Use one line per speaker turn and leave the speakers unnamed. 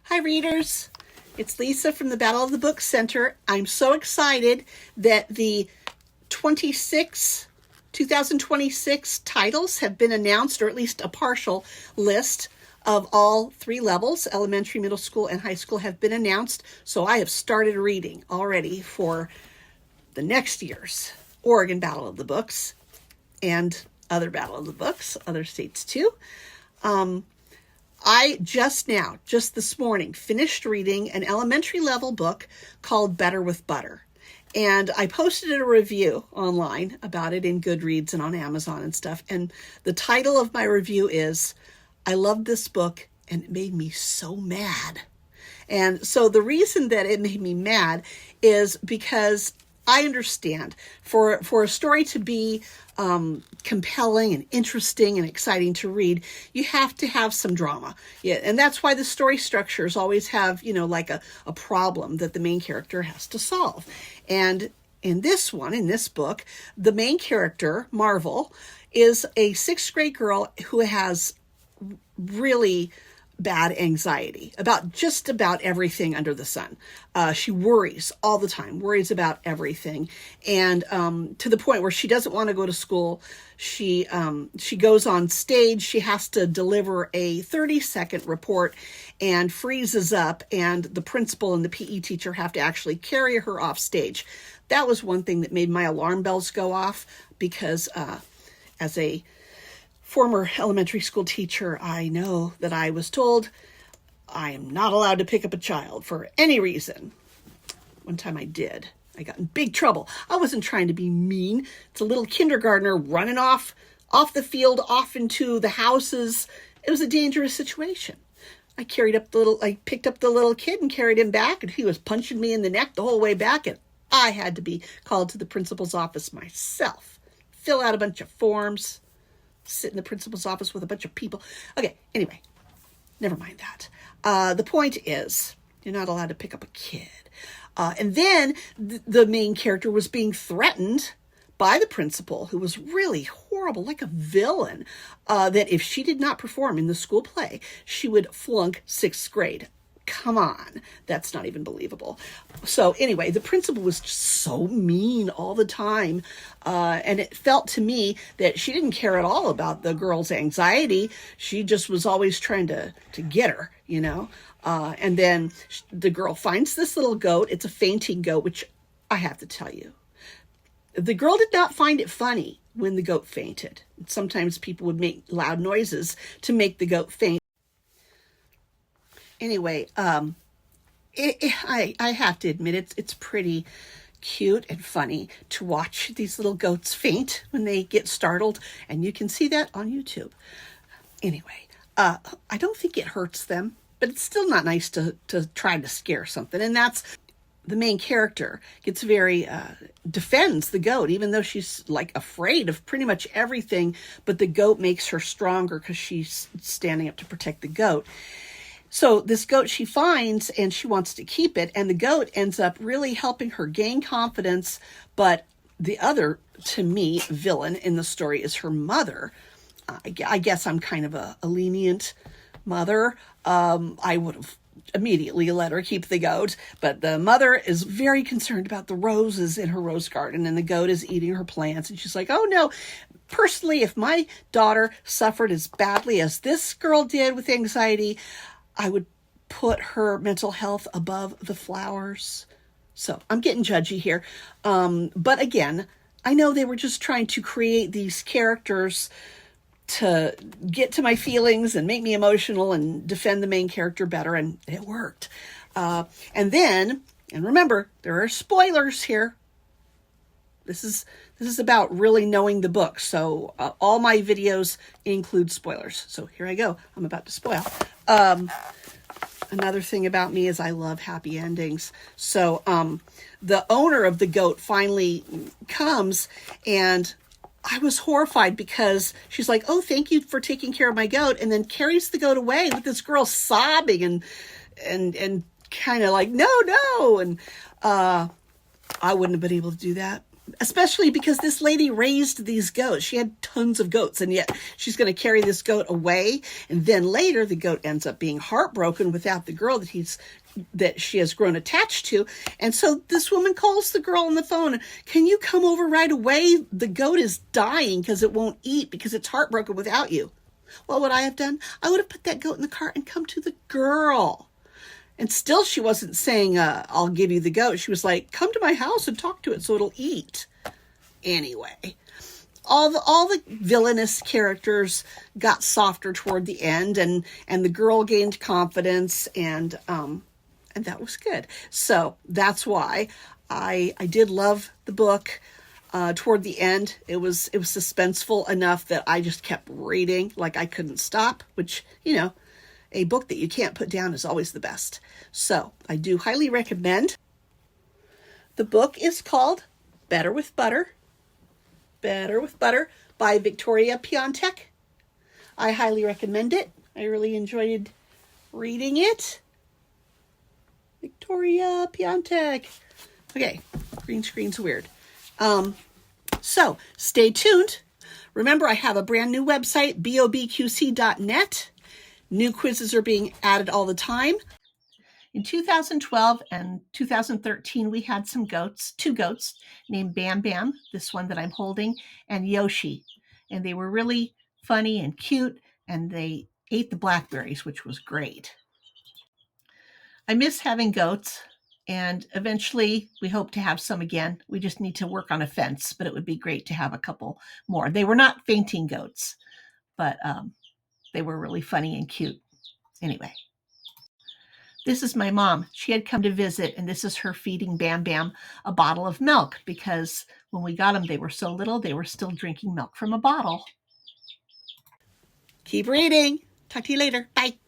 Hi readers, it's Lisa from the Battle of the Book Center. I'm so excited that the 2026 titles have been announced, or at least a partial list of all three levels, elementary, middle school, and high school, have been announced. So I have started reading already for the next year's Oregon Battle of the Books and other Battle of the Books, other states too. I just this morning, finished reading an elementary level book called Better with Butter. And I posted a review online about it in Goodreads and on Amazon and stuff. And the title of my review is, I loved this book and it made me so mad. And so the reason that it made me mad is because I understand for a story to be compelling and interesting and exciting to read, you have to have some drama. Yeah, and that's why the story structures always have, like a problem that the main character has to solve. And in this book, the main character, Marvel, is a sixth grade girl who has really bad anxiety about just about everything under the sun. She worries all the time, worries about everything. And to the point where she doesn't want to go to school. She goes on stage. She has to deliver a 30-second report and freezes up. And the principal and the PE teacher have to actually carry her off stage. That was one thing that made my alarm bells go off because as a former elementary school teacher, I know that I was told I am not allowed to pick up a child for any reason. One time I did. I got in big trouble. I wasn't trying to be mean. It's a little kindergartner running off the field, off into the houses. It was a dangerous situation. I picked up the little kid and carried him back, and he was punching me in the neck the whole way back, and I had to be called to the principal's office myself, fill out a bunch of forms, sit in the principal's office with a bunch of people. Okay, anyway, never mind that. The point is, you're not allowed to pick up a kid. And then the main character was being threatened by the principal, who was really horrible, like a villain, that if she did not perform in the school play, she would flunk sixth grade. Come on, that's not even believable. So anyway, the principal was just so mean all the time. And it felt to me that she didn't care at all about the girl's anxiety. She just was always trying to get her, and then the girl finds this little goat. It's a fainting goat, which I have to tell you, the girl did not find it funny when the goat fainted. Sometimes people would make loud noises to make the goat faint. Anyway, I have to admit it's pretty cute and funny to watch these little goats faint when they get startled, and you can see that on YouTube. Anyway, I don't think it hurts them, but it's still not nice to try to scare something, and that's the main character gets very defends the goat, even though she's like afraid of pretty much everything, but the goat makes her stronger because she's standing up to protect the goat. So this goat she finds and she wants to keep it, and the goat ends up really helping her gain confidence. But the other, to me, villain in the story is her mother. I guess I'm kind of a lenient mother. I would have immediately let her keep the goat, but the mother is very concerned about the roses in her rose garden, and the goat is eating her plants, and she's like, oh no. Personally, if my daughter suffered as badly as this girl did with anxiety, I would put her mental health above the flowers. So I'm getting judgy here. But again, I know they were just trying to create these characters to get to my feelings and make me emotional and defend the main character better. And it worked. And remember, there are spoilers here. This is about really knowing the book. So all my videos include spoilers. So here I go. I'm about to spoil. Another thing about me is I love happy endings. So the owner of the goat finally comes, and I was horrified because she's like, oh, thank you for taking care of my goat, and then carries the goat away with this girl sobbing and kind of like, no. And I wouldn't have been able to do that. especially because this lady raised these goats. She had tons of goats, and yet she's going to carry this goat away. And then later, the goat ends up being heartbroken without the girl that she has grown attached to. And so this woman calls the girl on the phone. Can you come over right away? The goat is dying because it won't eat because it's heartbroken without you. Well, what I have done, I would have put that goat in the cart and come to the girl. And still she wasn't saying, I'll give you the goat. She was like, come to my house and talk to it so it'll eat. Anyway, all the villainous characters got softer toward the end, and the girl gained confidence, and that was good. So that's why I did love the book. Toward the end, it was suspenseful enough that I just kept reading like I couldn't stop, which, a book that you can't put down is always the best. So I do highly recommend. The book is called Better with Butter. Better with Butter by Victoria Piontek. I highly recommend it. I really enjoyed reading it. Victoria Piontek. Okay, green screen's weird. So stay tuned. Remember, I have a brand new website, bobqc.net. New quizzes are being added all the time. In 2012 and 2013, we had two goats named Bam Bam, this one that I'm holding, and Yoshi. And they were really funny and cute, and they ate the blackberries, which was great. I miss having goats, and eventually we hope to have some again. We just need to work on a fence, but it would be great to have a couple more. They were not fainting goats, but they were really funny and cute. Anyway, this is my mom. She had come to visit, and this is her feeding Bam Bam a bottle of milk, because when we got them, they were so little, they were still drinking milk from a bottle. Keep reading. Talk to you later. Bye.